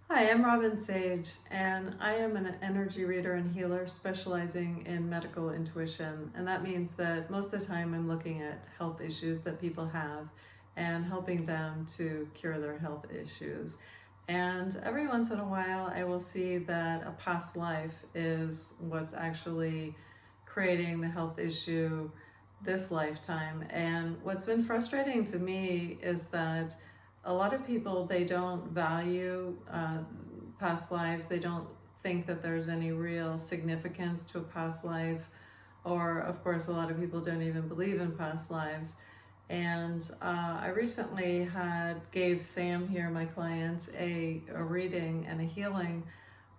Hi, I'm Robin Sage, and I am an energy reader and healer specializing in medical intuition. And that means that most of the time I'm looking at health issues that people have and helping them to cure their health issues. And every once in a while, I will see that a past life is what's actually creating the health issue this lifetime. And what's been frustrating to me is that a lot of people, they don't value past lives. They don't think that there's any real significance to a past life, or of course a lot of people don't even believe in past lives. And I recently gave Sam here, my client, a reading and a healing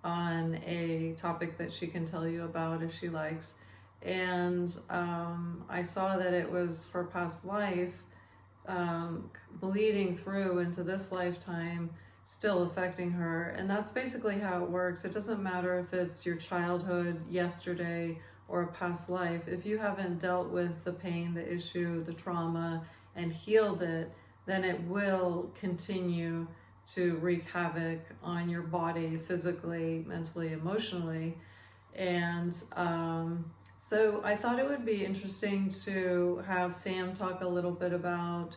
on a topic that she can tell you about if she likes. And I saw that it was for past life, bleeding through into this lifetime, still affecting her. And that's basically how it works. It doesn't matter if it's your childhood, yesterday, or a past life. If you haven't dealt with the pain, the issue, the trauma, and healed it, then it will continue to wreak havoc on your body, physically, mentally, emotionally. And so I thought it would be interesting to have Sam talk a little bit about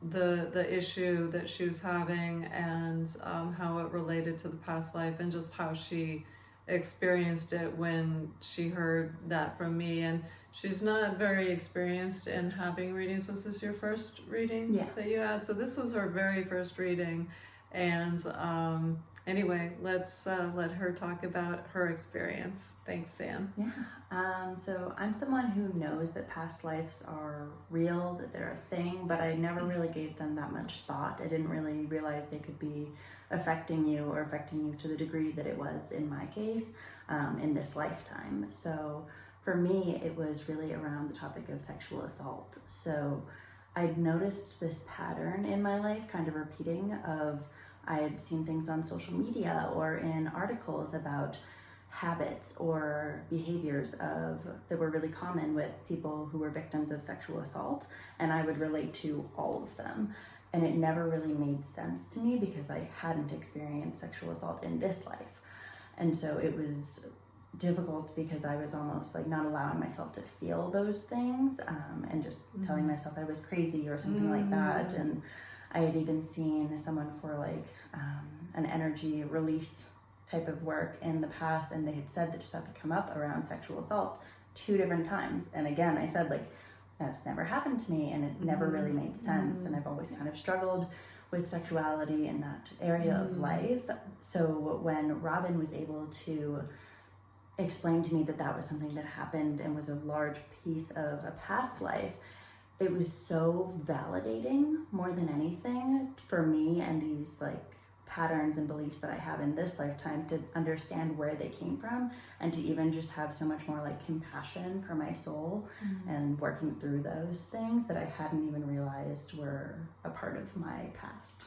the issue that she was having, and how it related to the past life, and just how she experienced it when she heard that from me. And she's not very experienced in having readings. Was this your first reading that you had? So this was her very first reading. And anyway, let's let her talk about her experience. Thanks, Sam. So I'm someone who knows that past lives are real, that they're a thing, but I never really gave them that much thought. I didn't really realize they could be affecting you, or affecting you to the degree that it was in my case, in this lifetime. So for me, it was really around the topic of sexual assault. So I'd noticed this pattern in my life kind of repeating of, I had seen things on social media or in articles about habits or behaviors that were really common with people who were victims of sexual assault, and I would relate to all of them. And it never really made sense to me because I hadn't experienced sexual assault in this life. And so it was difficult because I was almost like not allowing myself to feel those things, and just telling myself I was crazy or something like that. And I had even seen someone for like an energy release type of work in the past, and they had said that stuff had come up around sexual assault 2 different times. And again, I said, like, that's never happened to me, and it never really made sense. And I've always kind of struggled with sexuality in that area of life. So when Robin was able to explain to me that that was something that happened and was a large piece of a past life, it was so validating more than anything for me and these like patterns and beliefs that I have in this lifetime, to understand where they came from, and to even just have so much more like compassion for my soul and working through those things that I hadn't even realized were a part of my past.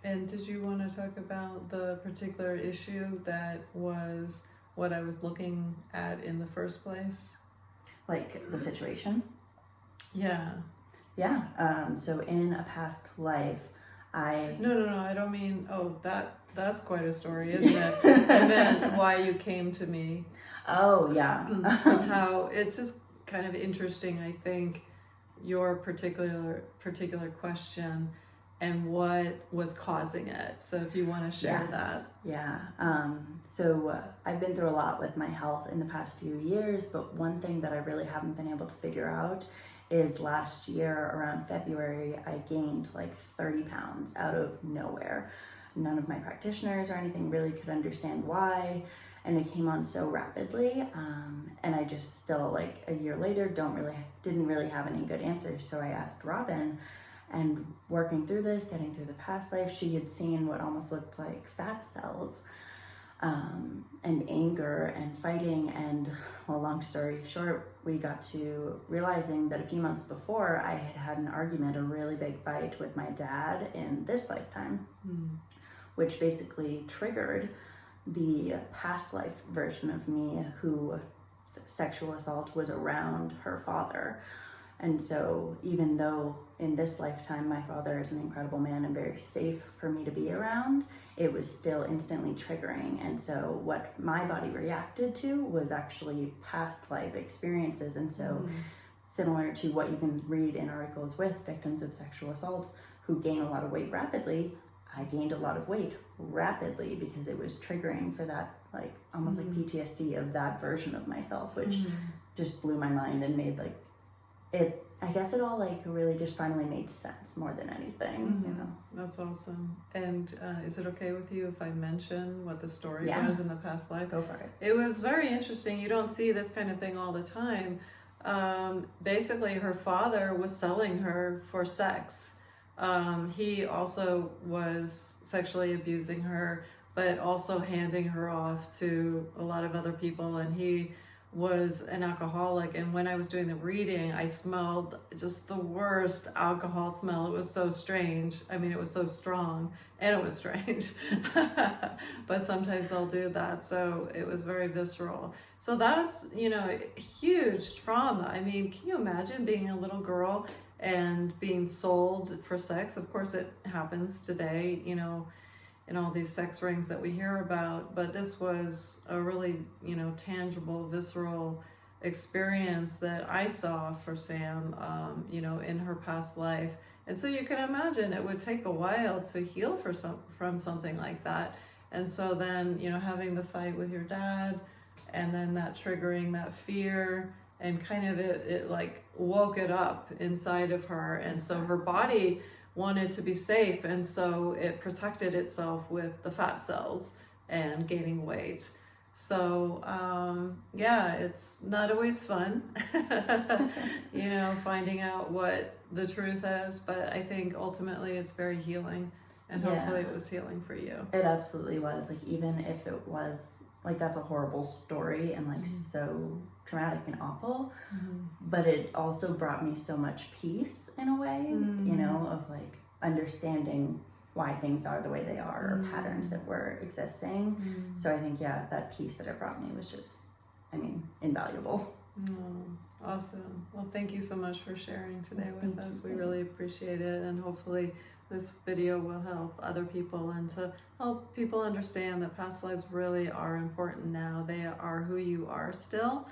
And did you want to talk about the particular issue that was what I was looking at in the first place? Like the situation? Yeah. So in a past life, No, I don't mean, that's quite a story, isn't it? I meant why you came to me. Oh, yeah. How it's just kind of interesting, I think, your particular question and what was causing it. So if you want to share that. Yeah. So I've been through a lot with my health in the past few years, but one thing that I really haven't been able to figure out is last year around February, I gained like 30 pounds out of nowhere. None of my practitioners or anything really could understand why, and it came on so rapidly. And I just still, like a year later, didn't really have any good answers. So I asked Robin, and working through this, getting through the past life, she had seen what almost looked like fat cells, and anger and fighting. And well, long story short, we got to realizing that a few months before I had had an argument, a really big fight with my dad in this lifetime, which basically triggered the past life version of me who sexual assault was around her father. And so even though in this lifetime my father is an incredible man and very safe for me to be around, it was still instantly triggering. And so what my body reacted to was actually past life experiences. And so similar to what you can read in articles with victims of sexual assaults who gain a lot of weight rapidly, I gained a lot of weight rapidly because it was triggering for that, like almost like PTSD of that version of myself, which just blew my mind and made like it, I guess it all like really just finally made sense more than anything, you know. That's awesome. And is it okay with you if I mention what the story was in the past life? Go for it. It was very interesting. You don't see this kind of thing all the time. Basically, her father was selling her for sex. He also was sexually abusing her, but also handing her off to a lot of other people. And he was an alcoholic. And when I was doing the reading, I smelled just the worst alcohol smell. It was so strange. I mean, it was so strong and it was strange, but sometimes I'll do that. So it was very visceral. So that's, you know, huge trauma. I mean, can you imagine being a little girl and being sold for sex? Of course it happens today, you know, in all these sex rings that we hear about, but this was a really, you know, tangible, visceral experience that I saw for Sam, you know, in her past life. And so you can imagine it would take a while to heal from something like that. And so then, you know, having the fight with your dad and then that triggering that fear and kind of it like woke it up inside of her. And so her body wanted to be safe, and so it protected itself with the fat cells and gaining weight. So yeah, it's not always fun, you know, finding out what the truth is, but I think ultimately it's very healing, and hopefully it was healing for you. It absolutely was. Like, even if it was like, that's a horrible story and like so traumatic and awful, but it also brought me so much peace in a way, you know, of like understanding why things are the way they are, or patterns that were existing. So I think, yeah, that peace that it brought me was just, I mean, invaluable. Awesome. Well, thank you so much for sharing today with us. We really appreciate it, and hopefully this video will help other people and to help people understand that past lives really are important now. They are who you are still,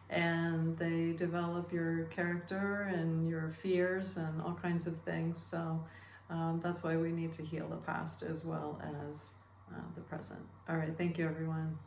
and they develop your character and your fears and all kinds of things. So that's why we need to heal the past as well as the present. All right. Thank you, everyone.